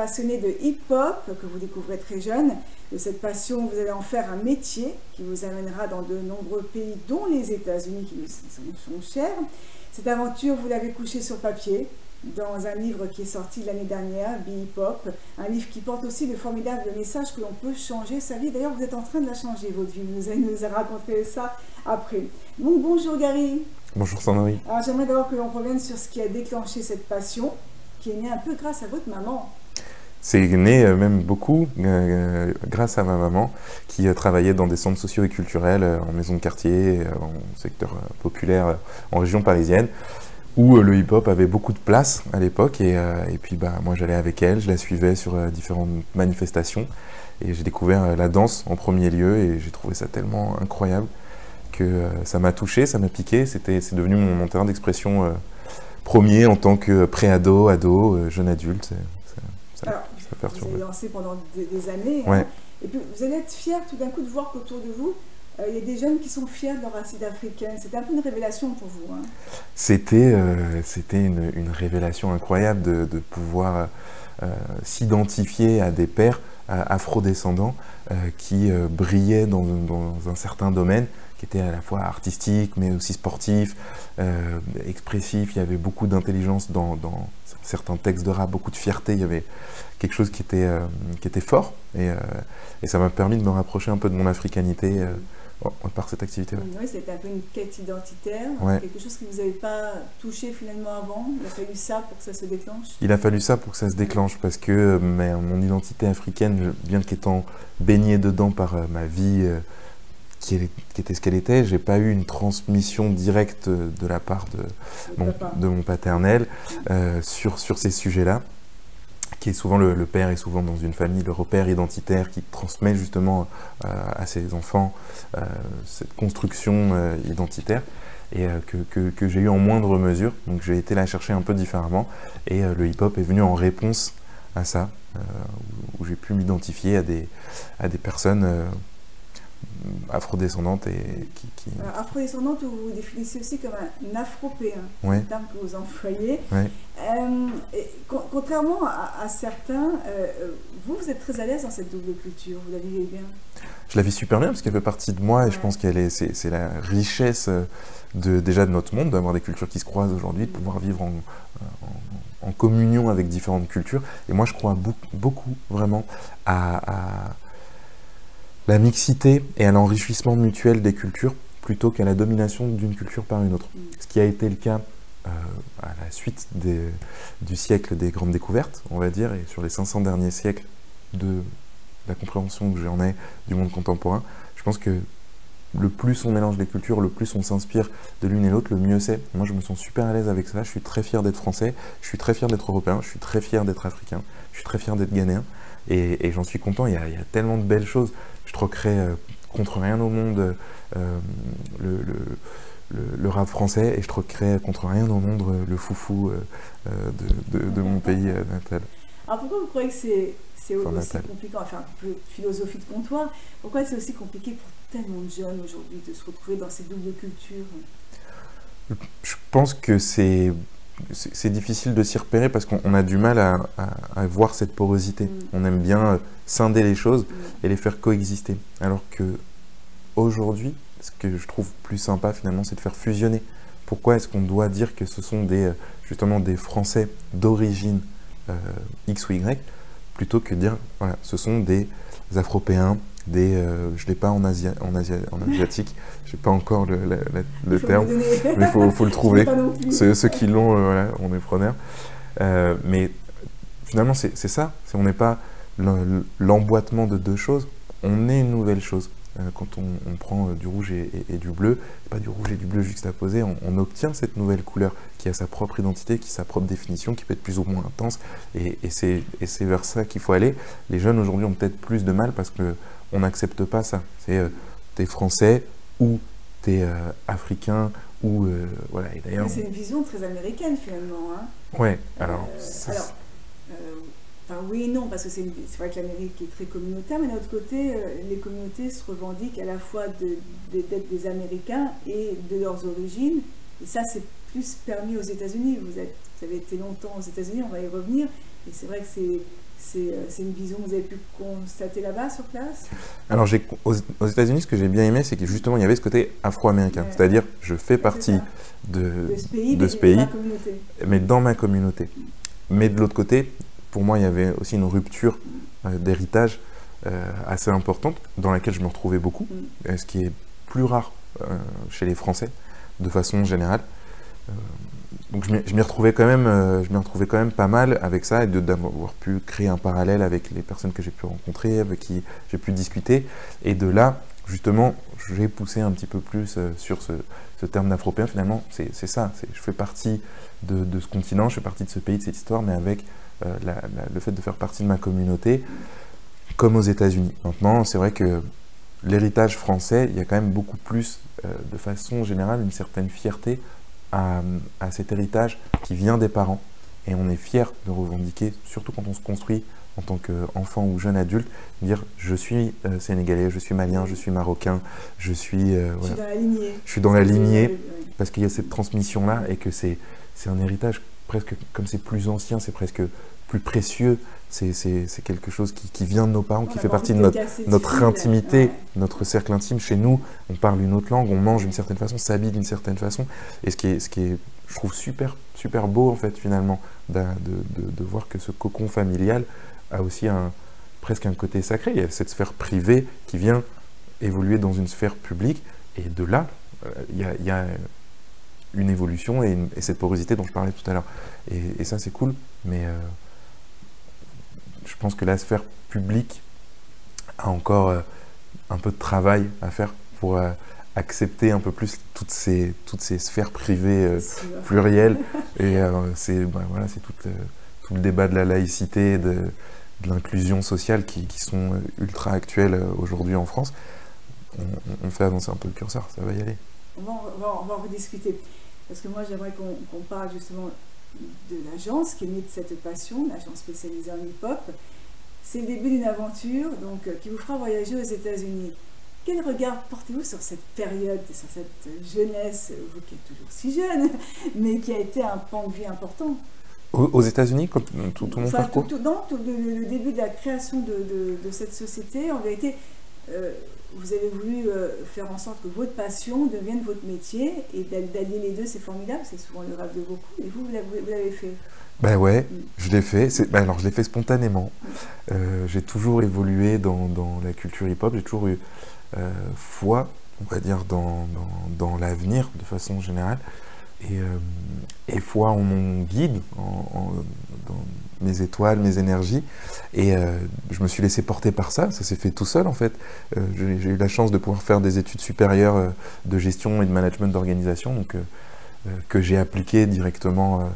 passionné de hip-hop, que vous découvrez très jeune. De cette passion, vous allez en faire un métier qui vous amènera dans de nombreux pays, dont les États-Unis qui nous sont chers. Cette aventure, vous l'avez couchée sur papier, dans un livre qui est sorti l'année dernière, Be Hip Hop, un livre qui porte aussi le formidable message que l'on peut changer sa vie. D'ailleurs, vous êtes en train de la changer, votre vie. Vous allez nous raconter ça après. Donc, bonjour Gary. Bonjour Sandrine. Alors, j'aimerais d'abord que l'on revienne sur ce qui a déclenché cette passion, qui est née un peu grâce à votre maman. C'est né même beaucoup grâce à ma maman qui travaillait dans des centres sociaux et culturels, en maison de quartier, en secteur populaire, en région parisienne, où le hip-hop avait beaucoup de place à l'époque. Et puis moi j'allais avec elle, je la suivais sur différentes manifestations. Et j'ai découvert la danse en premier lieu et j'ai trouvé ça tellement incroyable que ça m'a touché, ça m'a piqué. C'est devenu mon terrain d'expression premier en tant que pré-ado, ado, jeune adulte. Alors, vous avez lancé pendant des années, ouais. Hein, et puis vous allez être fiers tout d'un coup de voir qu'autour de vous, il y a des jeunes qui sont fiers de leur racine africaine. C'était un peu une révélation pour vous. Hein. C'était une révélation incroyable de pouvoir s'identifier à des pères afrodescendants qui brillaient dans un certain domaine, qui était à la fois artistique, mais aussi sportif, expressif. Il y avait beaucoup d'intelligence dans certains textes de rap, beaucoup de fierté. Il y avait quelque chose qui était fort, et ça m'a permis de me rapprocher un peu de mon africanité par cette activité. Oui, c'était un peu une quête identitaire, ouais. Quelque chose que vous n'avez pas touché finalement avant. Il a fallu ça pour que ça se déclenche. Il a fallu ça pour que ça se déclenche, parce que mon identité africaine, bien qu'étant baignée dedans par ma vie qui était ce qu'elle était, j'ai pas eu une transmission directe de la part de mon paternel sur ces sujets-là, qui est souvent le père est souvent dans une famille le repère identitaire qui transmet justement à ses enfants cette construction identitaire, et que j'ai eu en moindre mesure. Donc j'ai été la chercher un peu différemment, et le hip-hop est venu en réponse à ça, où j'ai pu m'identifier à des personnes afrodescendante et qui... Alors, afrodescendante, vous vous définissez aussi comme un afropéen, ouais. C'est le terme que vous employez. Ouais. Contrairement à certains, vous êtes très à l'aise dans cette double culture, vous la vivez bien? Je la vis super bien parce qu'elle fait partie de moi, et je pense c'est la richesse déjà de notre monde, d'avoir des cultures qui se croisent aujourd'hui, de pouvoir vivre en communion avec différentes cultures. Et moi je crois beaucoup vraiment à la mixité et à l'enrichissement mutuel des cultures plutôt qu'à la domination d'une culture par une autre. Ce qui a été le cas à la suite du siècle des grandes découvertes, on va dire, et sur les 500 derniers siècles de la compréhension que j'en ai du monde contemporain. Je pense que le plus on mélange les cultures, le plus on s'inspire de l'une et l'autre, le mieux c'est. Moi je me sens super à l'aise avec ça, je suis très fier d'être français, je suis très fier d'être européen, je suis très fier d'être africain, je suis très fier d'être ghanéen, et j'en suis content. Il y a tellement de belles choses. Je troquerai contre rien au monde le rap français, et je troquerai contre rien au monde le foufou de mon pays natal. Alors pourquoi vous croyez que c'est aussi compliqué, enfin un peu philosophie de comptoir, pourquoi c'est aussi compliqué pour tellement de jeunes aujourd'hui de se retrouver dans ces doubles cultures? Je pense que c'est difficile de s'y repérer parce qu'on a du mal à voir cette porosité. On aime bien scinder les choses et les faire coexister. Alors que aujourd'hui, ce que je trouve plus sympa finalement, c'est de faire fusionner. Pourquoi est-ce qu'on doit dire que ce sont justement des Français d'origine X ou Y, plutôt que dire voilà, ce sont des Afropéens, je ne l'ai pas en asiatique, je n'ai pas encore le terme, mais il faut le trouver. Ceux qui l'ont, voilà, on est preneurs. Mais finalement, c'est ça. On n'est pas l'emboîtement de deux choses, on est une nouvelle chose. Quand on prend du rouge et du bleu, pas du rouge et du bleu juxtaposés, on obtient cette nouvelle couleur qui a sa propre identité, qui a sa propre définition, qui peut être plus ou moins intense, et c'est vers ça qu'il faut aller. Les jeunes aujourd'hui ont peut-être plus de mal parce qu'on n'accepte pas ça. T'es français ou t'es africain, ou voilà. Et d'ailleurs, c'est une vision très américaine finalement. Hein. Ouais, Enfin, oui et non, parce que c'est vrai que l'Amérique est très communautaire, mais d'un autre côté, les communautés se revendiquent à la fois d'être des Américains et de leurs origines. Et ça, c'est plus permis aux États-Unis. Vous avez été longtemps aux États-Unis, on va y revenir. Et c'est vrai que c'est une vision que vous avez pu constater là-bas, sur place? Alors, aux États-Unis, ce que j'ai bien aimé, c'est que justement, il y avait ce côté afro-américain. Ouais. C'est-à-dire, je fais partie de ce pays, de ce pays, dans ma communauté. mais dans ma communauté. Mais de l'autre côté, pour moi, il y avait aussi une rupture d'héritage assez importante, dans laquelle je me retrouvais beaucoup, ce qui est plus rare chez les Français, de façon générale. Donc je m'y retrouvais quand même pas mal avec ça, et d'avoir pu créer un parallèle avec les personnes que j'ai pu rencontrer, avec qui j'ai pu discuter. Et de là, justement, j'ai poussé un petit peu plus sur ce terme d'afropéen. Finalement, c'est ça. Je fais partie de ce continent, je fais partie de ce pays, de cette histoire, mais avec le fait de faire partie de ma communauté, comme aux États-Unis. Maintenant, c'est vrai que l'héritage français, il y a quand même beaucoup plus, de façon générale, une certaine fierté à cet héritage qui vient des parents. Et on est fier de revendiquer, surtout quand on se construit en tant qu'enfant ou jeune adulte, dire je suis sénégalais, je suis malien, je suis marocain, je suis dans la lignée. Je suis dans la lignée, parce qu'il y a cette transmission-là et que c'est un héritage presque, comme c'est plus ancien, c'est presque plus précieux. C'est quelque chose qui vient de nos parents, qui fait partie de notre intimité, notre cercle intime. Chez nous, on parle une autre langue, on mange d'une certaine façon, s'habille d'une certaine façon. Et ce qui est, je trouve super, super beau, en fait, finalement, de voir que ce cocon familial a aussi presque un côté sacré. Il y a cette sphère privée qui vient évoluer dans une sphère publique. Et de là, il y a une évolution et cette porosité dont je parlais tout à l'heure. Et ça, c'est cool, mais je pense que la sphère publique a encore un peu de travail à faire pour accepter un peu plus toutes ces sphères privées plurielles. Et c'est tout le débat de la laïcité, de l'inclusion sociale qui sont ultra actuelles aujourd'hui en France. On fait avancer un peu le curseur, ça va y aller. On va en rediscuter. Parce que moi, j'aimerais qu'on parle justement de l'agence qui est née de cette passion, l'agence spécialisée en hip-hop. C'est le début d'une aventure donc, qui vous fera voyager aux États-Unis. Quel regard portez-vous sur cette période, sur cette jeunesse, vous qui êtes toujours si jeune, mais qui a été un pan de vie important? Aux États-Unis, tout mon parcours? Le début de la création de cette société, en vérité, vous avez voulu faire en sorte que votre passion devienne votre métier, et d'allier les deux, c'est formidable, c'est souvent le rêve de beaucoup, et vous l'avez fait. Ben ouais, je l'ai fait. Alors, je l'ai fait spontanément. J'ai toujours évolué dans la culture hip-hop, j'ai toujours eu foi, on va dire, dans l'avenir, de façon générale, et foi en mon guide, dans mes étoiles, mes énergies, et je me suis laissé porter par ça s'est fait tout seul en fait. J'ai eu la chance de pouvoir faire des études supérieures de gestion et de management d'organisation, donc que j'ai appliqué directement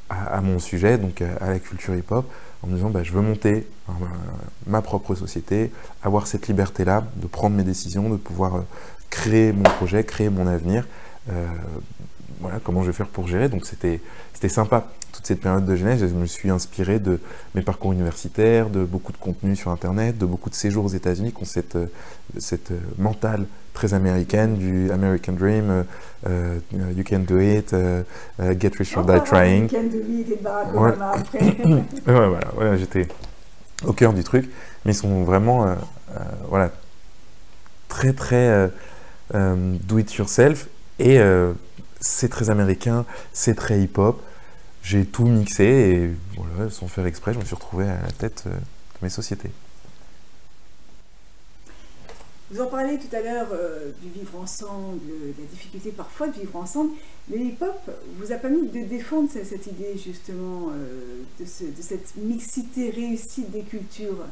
à mon sujet, donc à la culture hip-hop, en me disant je veux monter ma propre société, avoir cette liberté-là, de prendre mes décisions, de pouvoir créer mon projet, créer mon avenir. Voilà, comment je vais faire pour gérer. Donc c'était sympa, toute cette période de jeunesse. Je me suis inspiré de mes parcours universitaires, de beaucoup de contenus sur Internet, de beaucoup de séjours aux États-Unis qui ont cette mentale très américaine, du American Dream, you can do it, get rich or die trying. You can do it, et Barack Obama après. Voilà, j'étais au cœur du truc, mais ils sont vraiment très très do it yourself, et c'est très américain, c'est très hip-hop. J'ai tout mixé et voilà, sans faire exprès, je me suis retrouvé à la tête de mes sociétés. Vous en parlez tout à l'heure du vivre ensemble, de la difficulté parfois de vivre ensemble. Le hip-hop vous a permis de défendre cette idée justement de cette mixité réussie des cultures.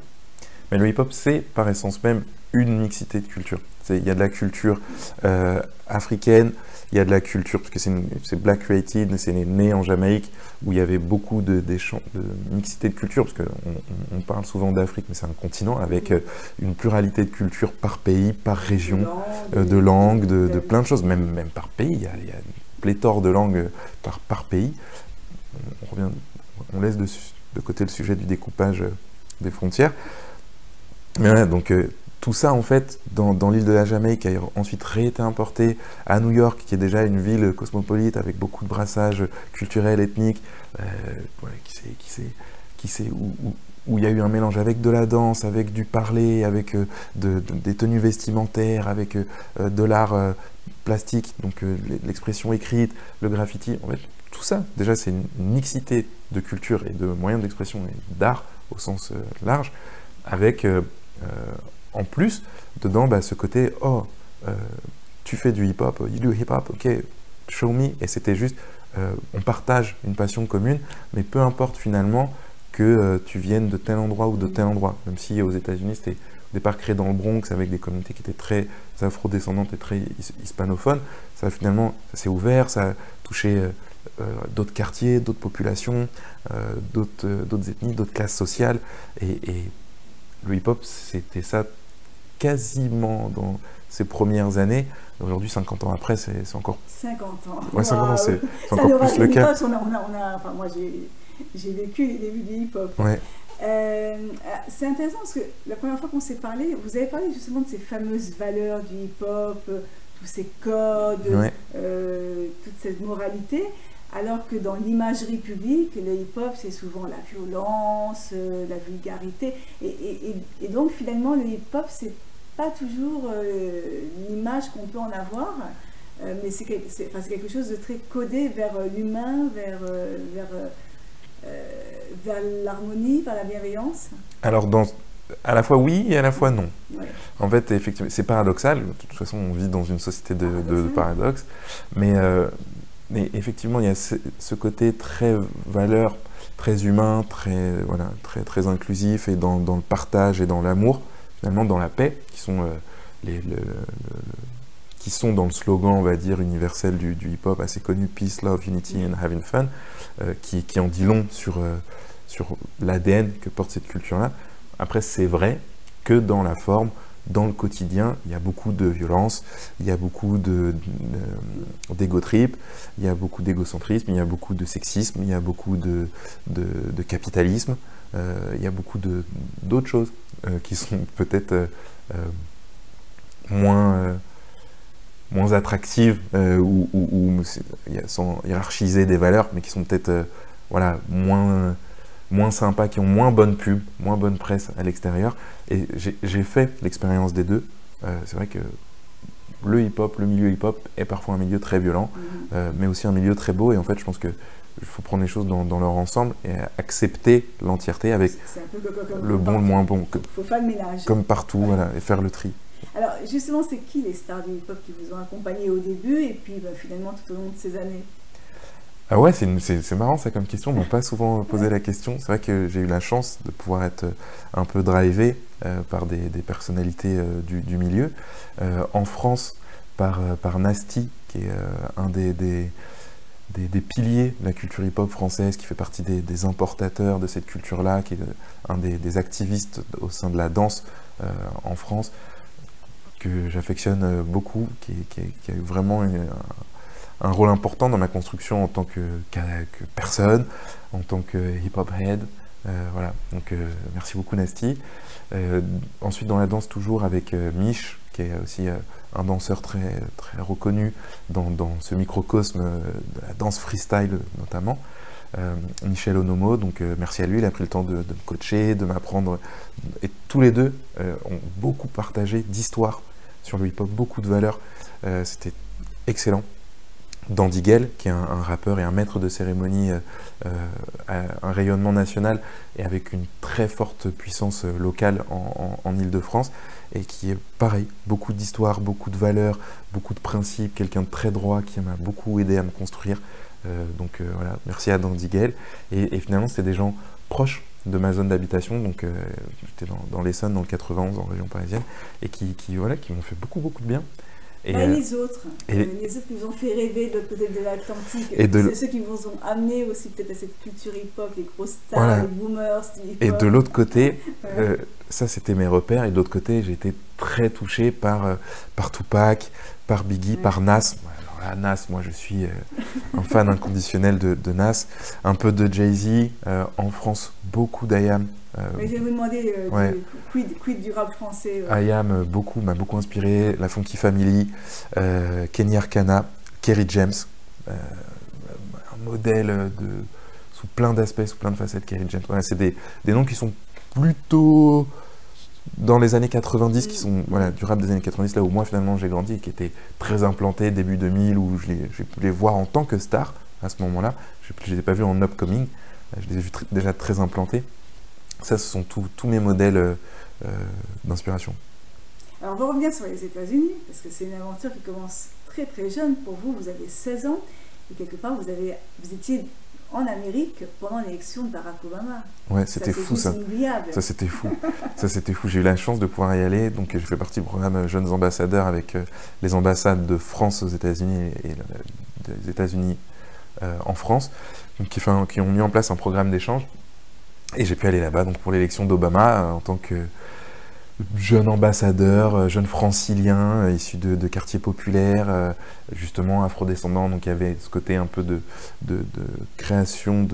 Mais le hip-hop, c'est par essence même une mixité de cultures. Il y a de la culture africaine, il y a de la culture, parce que c'est Black Created, c'est né en Jamaïque, où il y avait beaucoup de mixité de culture, parce qu'on parle souvent d'Afrique, mais c'est un continent avec une pluralité de cultures par pays, par région, de langues, de plein de choses, même par pays, il y a une pléthore de langues par pays. On laisse de côté le sujet du découpage des frontières. Mais voilà, donc tout ça, en fait, dans l'île de la Jamaïque, a ensuite été importé à New York, qui est déjà une ville cosmopolite avec beaucoup de brassage culturel, ethnique, qui où il y a eu un mélange avec de la danse, avec du parler, avec des tenues vestimentaires, avec de l'art plastique, donc l'expression écrite, le graffiti. En fait, tout ça, déjà, c'est une mixité de culture et de moyens d'expression et d'art au sens large, avec en plus, dedans, ce côté, tu fais du hip-hop, you do hip-hop, ok, show me, et c'était juste, on partage une passion commune, mais peu importe finalement que tu viennes de tel endroit ou de tel endroit, même si aux États-Unis, c'était au départ créé dans le Bronx avec des communautés qui étaient très afro-descendantes et très hispanophones, ça finalement, ça s'est ouvert, ça a touché d'autres quartiers, d'autres populations, d'autres ethnies, d'autres classes sociales, et le hip-hop, c'était ça quasiment dans ses premières années. Aujourd'hui, 50 ans après, c'est encore... 50 ans. Ouais, 50 ans, c'est encore plus le cas. Enfin, moi, j'ai vécu les débuts du hip-hop. Ouais. C'est intéressant parce que la première fois qu'on s'est parlé, vous avez parlé justement de ces fameuses valeurs du hip-hop, tous ces codes, Ouais. toute cette moralité. Alors que dans l'imagerie publique, le hip-hop, c'est souvent la violence, la vulgarité. Et donc, finalement, le hip-hop, c'est pas toujours l'image qu'on peut en avoir, mais c'est quelque chose de très codé vers l'humain, vers l'harmonie, vers la bienveillance. Alors, à la fois oui et à la fois non. Ouais. En fait, effectivement, c'est paradoxal. De toute façon, on vit dans une société de paradoxes. Mais effectivement, il y a ce côté très valeur, très humain, très inclusif, et dans le partage et dans l'amour, finalement dans la paix, qui sont dans le slogan, on va dire, universel du hip-hop, assez connu, Peace, Love, Unity and Having Fun, qui en dit long sur l'ADN que porte cette culture-là. Après, c'est vrai que dans la forme, dans le quotidien, il y a beaucoup de violence, il y a beaucoup d'égo trip, il y a beaucoup d'égocentrisme, il y a beaucoup de sexisme, il y a beaucoup de capitalisme, il y a beaucoup d'autres choses qui sont peut-être moins attractives ou sans hiérarchiser des valeurs, mais qui sont peut-être moins sympas, qui ont moins bonne pub, moins bonne presse à l'extérieur. Et j'ai fait l'expérience des deux. C'est vrai que le hip-hop, le milieu hip-hop est parfois un milieu très violent, mais aussi un milieu très beau. Et en fait, je pense qu'il faut prendre les choses dans leur ensemble et accepter l'entièreté avec le bon, le moins bon. Il faut faire le ménage. Comme partout, Ouais. voilà, et faire le tri. Alors, justement, c'est qui les stars du hip-hop qui vous ont accompagné au début et puis finalement tout au long de ces années? Ah ouais, c'est marrant ça comme question, on m'a pas souvent posé la question. C'est vrai que j'ai eu la chance de pouvoir être un peu drivé par des personnalités du milieu. En France, par Nasty, qui est un des piliers de la culture hip-hop française, qui fait partie des importateurs de cette culture-là, qui est un des activistes au sein de la danse en France, que j'affectionne beaucoup, qui a eu vraiment un rôle important dans ma construction en tant que personne, en tant que hip-hop head. Voilà, donc merci beaucoup Nasty. Ensuite dans la danse toujours avec Mich, qui est aussi un danseur très reconnu dans ce microcosme de la danse freestyle notamment. Michel Onomo, donc merci à lui, il a pris le temps de me coacher, de m'apprendre, et tous les deux ont beaucoup partagé d'histoires sur le hip-hop, beaucoup de valeurs, c'était excellent. Dandiguel, qui est un rappeur et un maître de cérémonie à un rayonnement national et avec une très forte puissance locale en Île-de-France, et qui est pareil, beaucoup d'histoires, beaucoup de valeurs, beaucoup de principes, quelqu'un de très droit qui m'a beaucoup aidé à me construire. Donc voilà, merci à Dandiguel. Et finalement, c'était des gens proches de ma zone d'habitation, donc j'étais dans l'Essonne, dans le 91, en région parisienne, et qui m'ont fait beaucoup de bien. Et les autres qui vous ont fait rêver de l'autre côté de l'Atlantique, c'est ceux qui vous ont amené aussi peut-être à cette culture hip-hop, les grosses stars, voilà. Les boomers du hip-hop. Et de l'autre côté, ça c'était mes repères, et de l'autre côté, j'ai été très touché par Tupac, par Biggie, par Nas. Alors là, Nas, moi je suis un fan inconditionnel de Nas, un peu de Jay-Z, en France, beaucoup d'IAM. Mais je vais vous demander quid du rap français. IAM m'a beaucoup inspiré, la Funky Family, Kenny Arcana, Kerry James, un modèle sous plein d'aspects, sous plein de facettes, Kerry James. Voilà, c'est des noms qui sont plutôt dans les années 90, qui sont du rap des années 90, là où moi finalement j'ai grandi, et qui étaient très implantés début 2000, où j'ai pu les voir en tant que star à ce moment-là. Je ne les ai pas vus en upcoming, je les ai vus déjà très implantés. Ça, ce sont tous mes modèles d'inspiration. Alors on va revenir sur les États-Unis, parce que c'est une aventure qui commence très très jeune pour vous. Vous avez 16 ans, et quelque part vous étiez en Amérique pendant l'élection de Barack Obama. Ouais, c'était fou ça. Ça c'était fou. Ça c'était fou. J'ai eu la chance de pouvoir y aller. Donc j'ai fait partie du programme Jeunes Ambassadeurs avec les ambassades de France aux États-Unis et des États-Unis en France, donc qui ont mis en place un programme d'échange. Et j'ai pu aller là-bas donc pour l'élection d'Obama en tant que jeune ambassadeur, jeune francilien, issu de quartiers populaires, justement afrodescendant, donc il y avait ce côté un peu de création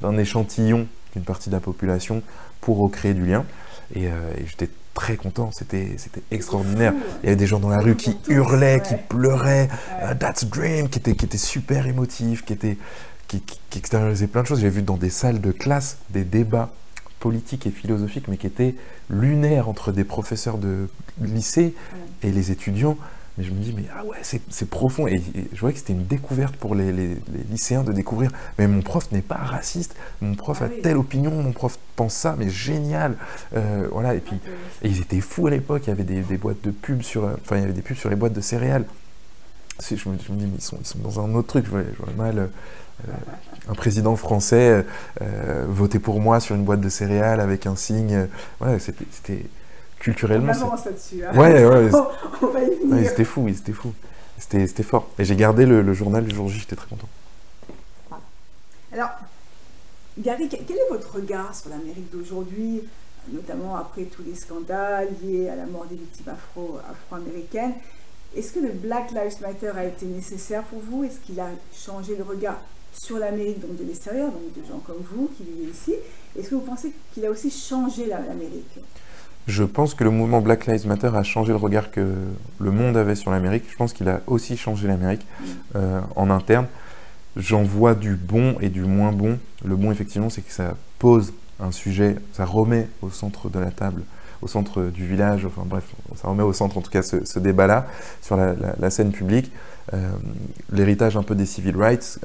d'un échantillon d'une partie de la population pour recréer du lien. Et j'étais très content, c'était extraordinaire. Il y avait des gens dans la rue qui hurlaient, qui pleuraient, That's a Dream, qui était super émotif, qui extériorisait plein de choses. J'ai vu dans des salles de classe des débats politiques et philosophiques, mais qui étaient lunaires entre des professeurs de lycée et les étudiants. Mais je me dis, mais ah ouais, c'est profond. Et je voyais que c'était une découverte pour les lycéens de découvrir. Mais mon prof n'est pas raciste, mon prof a telle opinion, mon prof pense ça, mais génial. Voilà. Et puis, ils étaient fous à l'époque. Il y avait des boîtes de pubs il y avait des pubs sur les boîtes de céréales. Je me dis, mais ils sont dans un autre truc. Je vois mal un président français voter pour moi sur une boîte de céréales avec un signe. Ouais, c'était culturellement. On avance là-dessus. Hein. Ouais. On va y venir. Ouais, c'était fou. C'était fort. Et j'ai gardé le journal du jour J, j'étais très content. Alors, Gary, quel est votre regard sur l'Amérique d'aujourd'hui, notamment après tous les scandales liés à la mort des victimes afro-américaines? Est-ce que le Black Lives Matter a été nécessaire pour vous? Est-ce qu'il a changé le regard sur l'Amérique, donc de l'extérieur, donc de gens comme vous qui vivez ici? Est-ce que vous pensez qu'il a aussi changé l'Amérique? Je pense que le mouvement Black Lives Matter a changé le regard que le monde avait sur l'Amérique. Je pense qu'il a aussi changé l'Amérique en interne. J'en vois du bon et du moins bon. Le bon, effectivement, c'est que ça pose un sujet, ça remet au centre de la table, au centre du village, enfin bref, ça remet au centre en tout cas ce débat-là sur la scène publique. L'héritage un peu des civil rights,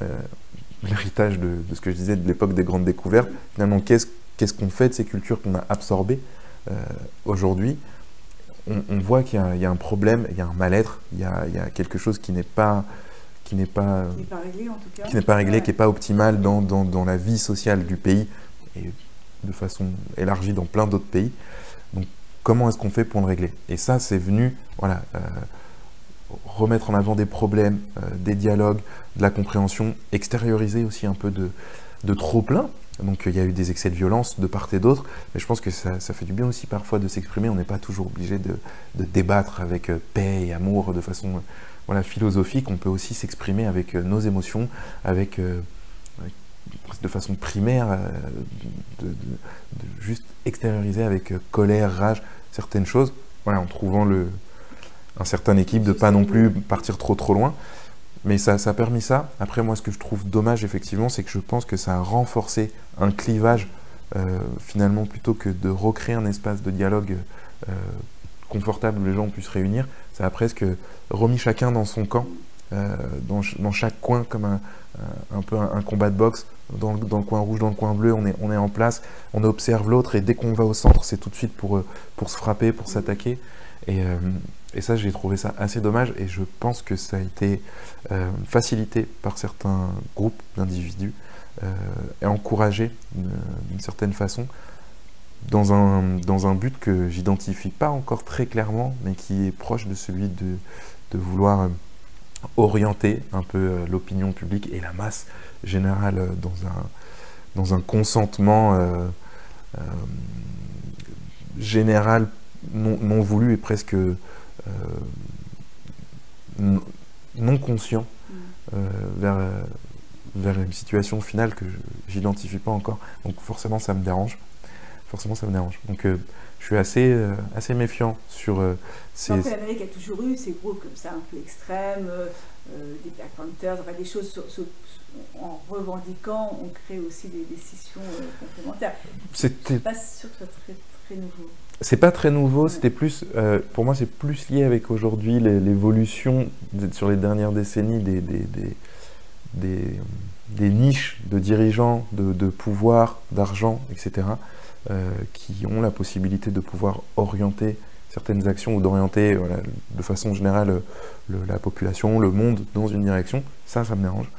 l'héritage de ce que je disais de l'époque des grandes découvertes. Finalement, qu'est-ce qu'on fait de ces cultures qu'on a absorbées aujourd'hui? On voit qu'il y a un problème, il y a un mal-être, il y a quelque chose qui n'est pas réglé, en tout cas. Qui n'est pas réglé, qui n'est pas optimal dans la vie sociale du pays et de façon élargie dans plein d'autres pays. Donc comment est-ce qu'on fait pour le régler? Et ça, c'est venu remettre en avant des problèmes, des dialogues, de la compréhension, extérioriser aussi un peu de trop-plein. Donc il y a eu des excès de violence de part et d'autre, mais je pense que ça fait du bien aussi parfois de s'exprimer. On n'est pas toujours obligé de débattre avec paix et amour de façon philosophique. On peut aussi s'exprimer avec nos émotions, avec de façon primaire, de juste extérioriser avec colère, rage, certaines choses, en trouvant un certain équilibre, de pas non plus partir trop loin. Mais ça a permis ça. Après, moi, ce que je trouve dommage, effectivement, c'est que je pense que ça a renforcé un clivage, finalement, plutôt que de recréer un espace de dialogue confortable où les gens puissent se réunir. Ça a presque remis chacun dans son camp, dans chaque coin, comme un peu un combat de boxe. Dans le coin rouge, dans le coin bleu, on est en place, on observe l'autre, et dès qu'on va au centre, c'est tout de suite pour se frapper, pour s'attaquer. Et ça, j'ai trouvé ça assez dommage, et je pense que ça a été facilité par certains groupes d'individus et encouragé d'une certaine façon dans un but que j'identifie pas encore très clairement, mais qui est proche de celui de vouloir orienter un peu l'opinion publique et la masse générale dans un consentement général non voulu et presque non conscient vers une situation finale que j'identifie pas encore. Donc forcément ça me dérange. forcément ça me dérange. Donc je suis assez méfiant sur ces... Après, l'Amérique a toujours eu ces groupes comme ça, un peu extrêmes, des Black Panthers, enfin, des choses en revendiquant, on crée aussi des scissions complémentaires. Je ne suis pas sûre que ce soit très, très nouveau. C'est pas très nouveau, c'était plus, pour moi c'est plus lié avec aujourd'hui l'évolution sur les dernières décennies des niches de dirigeants, de pouvoir, d'argent, etc., qui ont la possibilité de pouvoir orienter certaines actions ou d'orienter voilà, de façon générale la population, le monde dans une direction. Ça me dérange,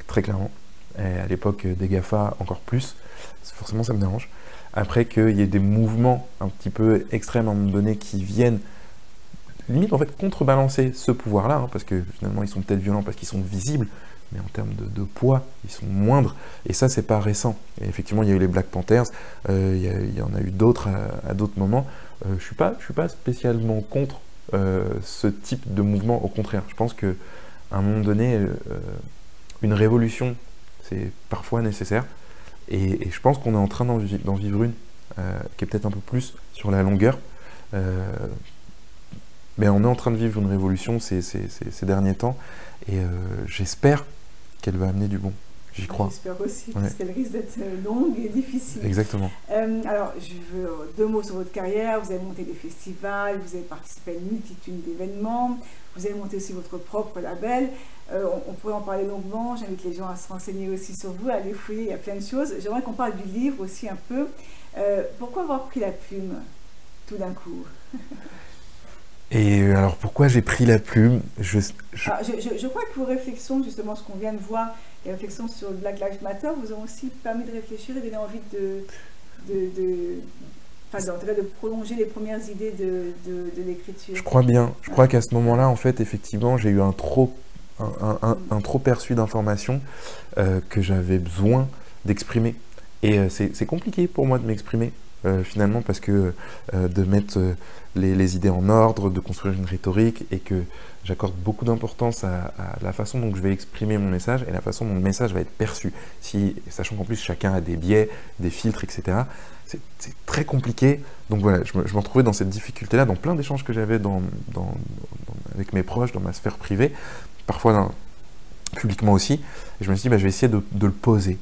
très clairement. Et à l'époque des GAFA, encore plus, forcément ça me dérange. Après qu'il y ait des mouvements un petit peu extrêmes à un moment donné qui viennent limite en fait contrebalancer ce pouvoir-là, hein, parce que finalement ils sont peut-être violents parce qu'ils sont visibles, mais en termes de poids, ils sont moindres, et ça c'est pas récent. Et effectivement il y a eu les Black Panthers, il y en a eu d'autres à d'autres moments. Je suis pas spécialement contre ce type de mouvement, au contraire. Je pense qu'à un moment donné, une révolution, c'est parfois nécessaire. Et je pense qu'on est en train d'en vivre une qui est peut-être un peu plus sur la longueur. Mais on est en train de vivre une révolution ces derniers temps. Et j'espère qu'elle va amener du bon. J'y crois. J'espère aussi, parce qu'elle risque d'être longue et difficile. Exactement. Alors, je veux 2 mots sur votre carrière. Vous avez monté des festivals, vous avez participé à une multitude d'événements, vous avez monté aussi votre propre label. On pourrait en parler longuement. J'invite les gens à se renseigner aussi sur vous, à aller fouiller, il y a plein de choses. J'aimerais qu'on parle du livre aussi un peu. Pourquoi avoir pris la plume tout d'un coup? Et alors pourquoi j'ai pris la plume? Je crois que vos réflexions, justement ce qu'on vient de voir, les réflexions sur Black Lives Matter, vous ont aussi permis de réfléchir et donner envie de prolonger les premières idées de l'écriture. Je crois bien. Je crois qu'à ce moment-là, en fait, effectivement, j'ai eu un trop perçu d'informations que j'avais besoin d'exprimer. Et c'est compliqué pour moi de m'exprimer. Finalement, parce que de mettre les idées en ordre, de construire une rhétorique, et que j'accorde beaucoup d'importance à la façon dont je vais exprimer mon message et la façon dont le message va être perçu. Sachant qu'en plus chacun a des biais, des filtres, etc. C'est très compliqué. Donc voilà, je me retrouvais dans cette difficulté-là, dans plein d'échanges que j'avais avec mes proches, dans ma sphère privée, parfois publiquement aussi. Et je me suis dit, je vais essayer de le poser,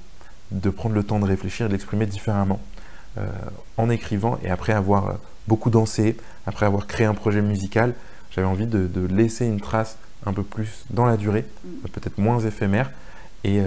de prendre le temps de réfléchir et de l'exprimer différemment. En écrivant, et après avoir beaucoup dansé, après avoir créé un projet musical, j'avais envie de laisser une trace un peu plus dans la durée, peut-être moins éphémère, et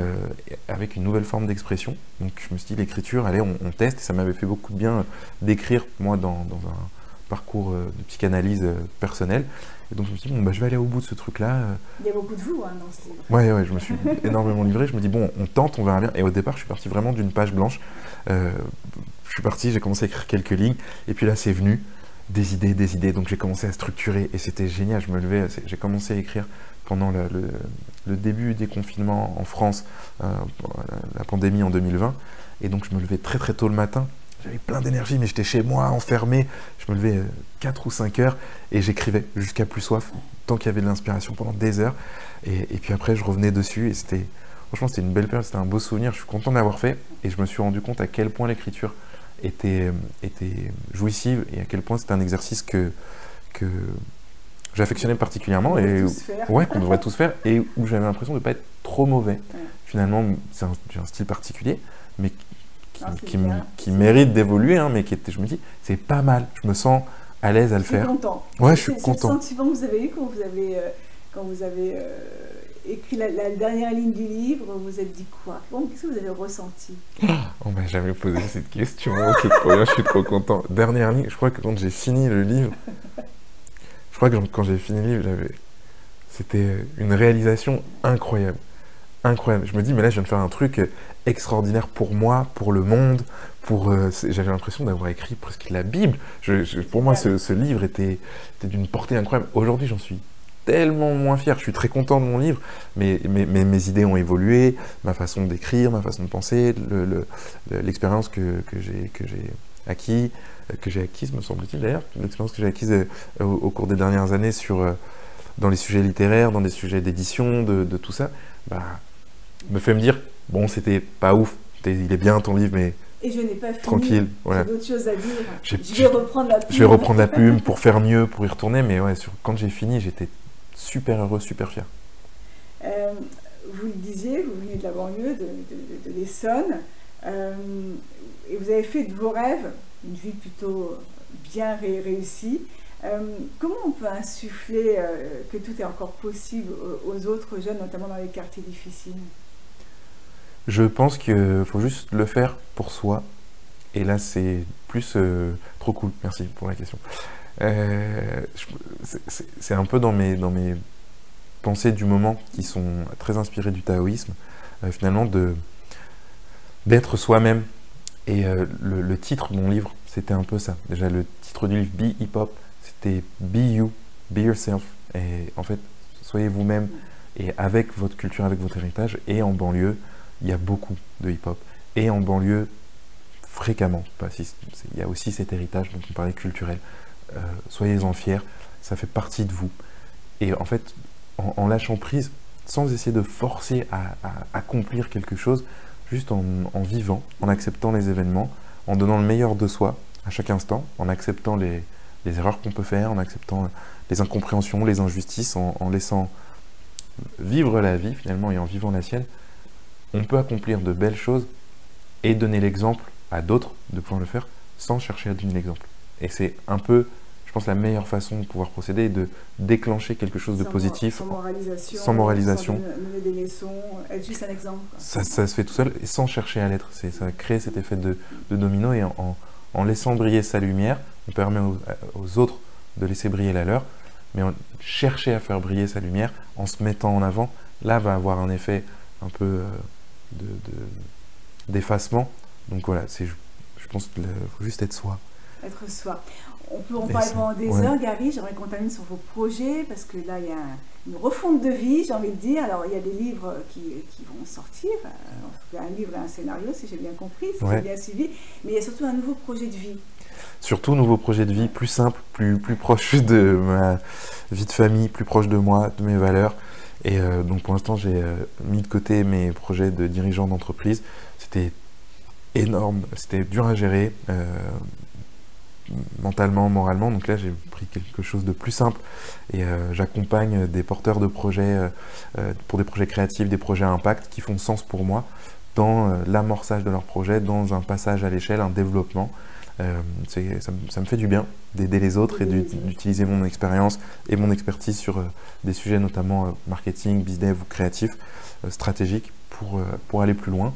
avec une nouvelle forme d'expression. Donc je me suis dit, l'écriture, allez, on teste, et ça m'avait fait beaucoup de bien d'écrire, moi, dans un parcours de psychanalyse personnelle. Et donc je me suis dit, je vais aller au bout de ce truc-là. Il y a beaucoup de vous dans ce livre. Ouais, je me suis énormément livré. Je me dis, on tente, on verra bien. Et au départ, je suis parti vraiment d'une page blanche. Je suis parti, j'ai commencé à écrire quelques lignes, et puis là c'est venu, des idées, donc j'ai commencé à structurer, et c'était génial. Je me levais, j'ai commencé à écrire pendant le début des confinements en France, la pandémie en 2020, et donc je me levais très très tôt le matin, j'avais plein d'énergie, mais j'étais chez moi, enfermé, je me levais 4 ou 5 heures, et j'écrivais jusqu'à plus soif, tant qu'il y avait de l'inspiration pendant des heures, et puis après je revenais dessus, et franchement c'était une belle période, c'était un beau souvenir, je suis content d'avoir fait, et je me suis rendu compte à quel point l'écriture était jouissive, et à quel point c'était un exercice que j'affectionnais particulièrement, et qu'on devrait tous faire, et où j'avais l'impression de ne pas être trop mauvais. Ouais. Finalement, j'ai un style particulier, mais qui mérite d'évoluer, hein, mais je me dis, c'est pas mal, je me sens à l'aise à le faire. Content. Ouais, je suis content. C'est le sentiment que vous avez eu quand vous avez écrit la dernière ligne du livre, vous vous êtes dit quoi? Qu'est-ce que vous avez ressenti? On m'a jamais posé cette question, c'est trop bien, je suis trop content. Dernière ligne, je crois que quand j'ai fini le livre, quand j'ai fini le livre, c'était une réalisation incroyable. Incroyable. Je me dis, mais là, je viens de faire un truc extraordinaire pour moi, pour le monde, j'avais l'impression d'avoir écrit presque la Bible. Pour moi, ce livre était d'une portée incroyable. Aujourd'hui, j'en suis tellement moins fier. Je suis très content de mon livre, mais mes idées ont évolué, ma façon d'écrire, ma façon de penser, l'expérience que j'ai acquise, me semble-t-il d'ailleurs, l'expérience que j'ai acquise au cours des dernières années dans les sujets littéraires, dans des sujets d'édition, de tout ça, me fait me dire, bon, c'était pas ouf, il est bien ton livre, mais Et je n'ai pas fini. Tranquille, voilà. J'ai d'autres choses à dire. Je vais reprendre la plume. Je vais reprendre la plume pour faire mieux, pour y retourner. Mais ouais, quand j'ai fini, j'étais super heureux, super fier. Vous le disiez, vous venez de la banlieue, de l'Essonne. Et vous avez fait de vos rêves une vie plutôt bien réussie. Comment on peut insuffler que tout est encore possible aux autres jeunes, notamment dans les quartiers difficiles? Je pense qu'il faut juste le faire pour soi. Et là, c'est plus trop cool. Merci pour la question. C'est un peu dans mes pensées du moment qui sont très inspirées du taoïsme, finalement, d'être soi-même. Et le titre de mon livre, c'était un peu ça. Déjà, le titre du livre, Be Hip Hop, c'était Be You, Be Yourself. Et en fait, soyez vous-même et avec votre culture, avec votre héritage. Et en banlieue, il y a beaucoup de hip-hop. Et en banlieue, fréquemment. Il y a aussi cet héritage dont on parlait culturel. Soyez-en fiers, ça fait partie de vous. Et en fait, en lâchant prise, sans essayer de forcer à accomplir quelque chose, juste en vivant, en acceptant les événements, en donnant le meilleur de soi à chaque instant, en acceptant les erreurs qu'on peut faire, en acceptant les incompréhensions, les injustices, en laissant vivre la vie finalement et en vivant la sienne, on peut accomplir de belles choses et donner l'exemple à d'autres de pouvoir le faire sans chercher à donner l'exemple. Et c'est un peu, je pense, la meilleure façon de pouvoir procéder et de déclencher quelque chose de positif. Sans moralisation. Sans donner des leçons, être juste un exemple. Ça se fait tout seul et sans chercher à l'être. Ça crée cet effet de domino et en laissant briller sa lumière, on permet aux autres de laisser briller la leur, mais chercher à faire briller sa lumière en se mettant en avant, là va avoir un effet un peu d'effacement. Donc voilà, je pense qu'il faut juste être soi. Être soi. On peut en parler pendant des heures, Gary. J'aimerais qu'on termine sur vos projets, parce que là, il y a une refonte de vie, j'ai envie de dire. Alors, il y a des livres qui vont sortir, un livre et un scénario, si j'ai bien compris, si j'ai bien suivi, mais il y a surtout un nouveau projet de vie. Surtout, nouveau projet de vie, plus simple, plus proche de ma vie de famille, plus proche de moi, de mes valeurs. Et donc, pour l'instant, j'ai mis de côté mes projets de dirigeant d'entreprise. C'était énorme, c'était dur à gérer. Mentalement, moralement, donc là j'ai pris quelque chose de plus simple et j'accompagne des porteurs de projets pour des projets créatifs, des projets à impact qui font sens pour moi dans l'amorçage de leurs projets, dans un passage à l'échelle, un développement. Ça me fait du bien d'aider les autres et d'utiliser mon expérience et mon expertise sur des sujets notamment marketing, business ou créatif, stratégique pour aller plus loin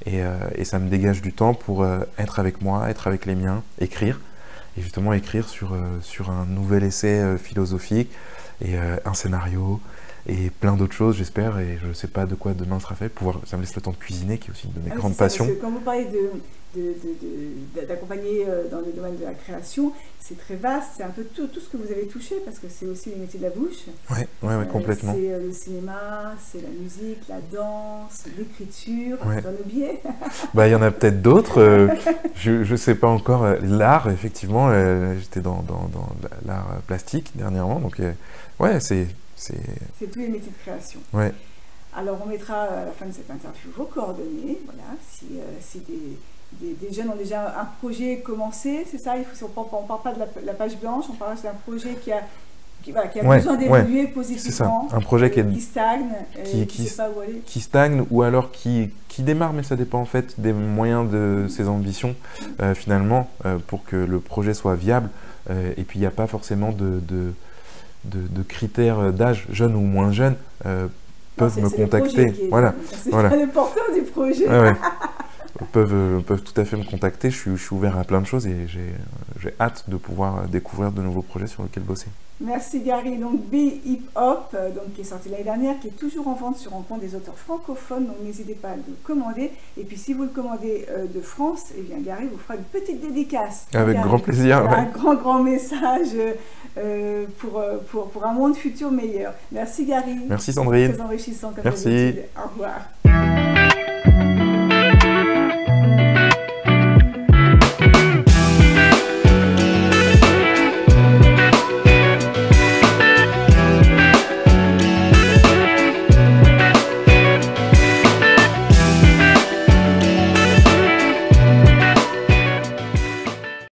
et ça me dégage du temps pour être avec moi, être avec les miens, écrire. Et justement écrire sur un nouvel essai philosophique et un scénario et plein d'autres choses, j'espère, et je ne sais pas de quoi demain sera fait. Ça me laisse le temps de cuisiner, qui est aussi une de mes grandes passions. Quand vous parlez d'accompagner dans le domaine de la création, c'est très vaste, c'est un peu tout ce que vous avez touché, parce que c'est aussi les métiers de la bouche. Oui, complètement. C'est le cinéma, c'est la musique, la danse, l'écriture, j'en ai oublié. Il y en a peut-être d'autres, je ne sais pas encore. L'art, effectivement, j'étais dans l'art plastique dernièrement, donc c'est tous les métiers de création. Ouais. Alors on mettra à la fin de cette interview vos coordonnées, voilà, si des jeunes ont déjà un projet commencé, c'est ça, on ne parle pas de la page blanche, on parle d'un projet qui a besoin d'évoluer positivement. C'est ça, un projet qui stagne, qui stagne ou alors qui démarre, mais ça dépend en fait des moyens de ses ambitions finalement pour que le projet soit viable et puis il n'y a pas forcément de critères d'âge, jeune ou moins jeune, peuvent me contacter. C'est le porteur du projet. Peuvent tout à fait me contacter. Je suis ouvert à plein de choses et j'ai hâte de pouvoir découvrir de nouveaux projets sur lesquels bosser. Merci Gary. Donc Be Hip Hop, qui est sorti l'année dernière, qui est toujours en vente sur Rencontre des auteurs francophones. Donc n'hésitez pas à le commander. Et puis si vous le commandez de France, eh bien Gary vous fera une petite dédicace. Avec grand plaisir. Un grand message pour un monde futur meilleur. Merci Gary. Merci Sandrine. Très enrichissant comme d'habitude. Au revoir.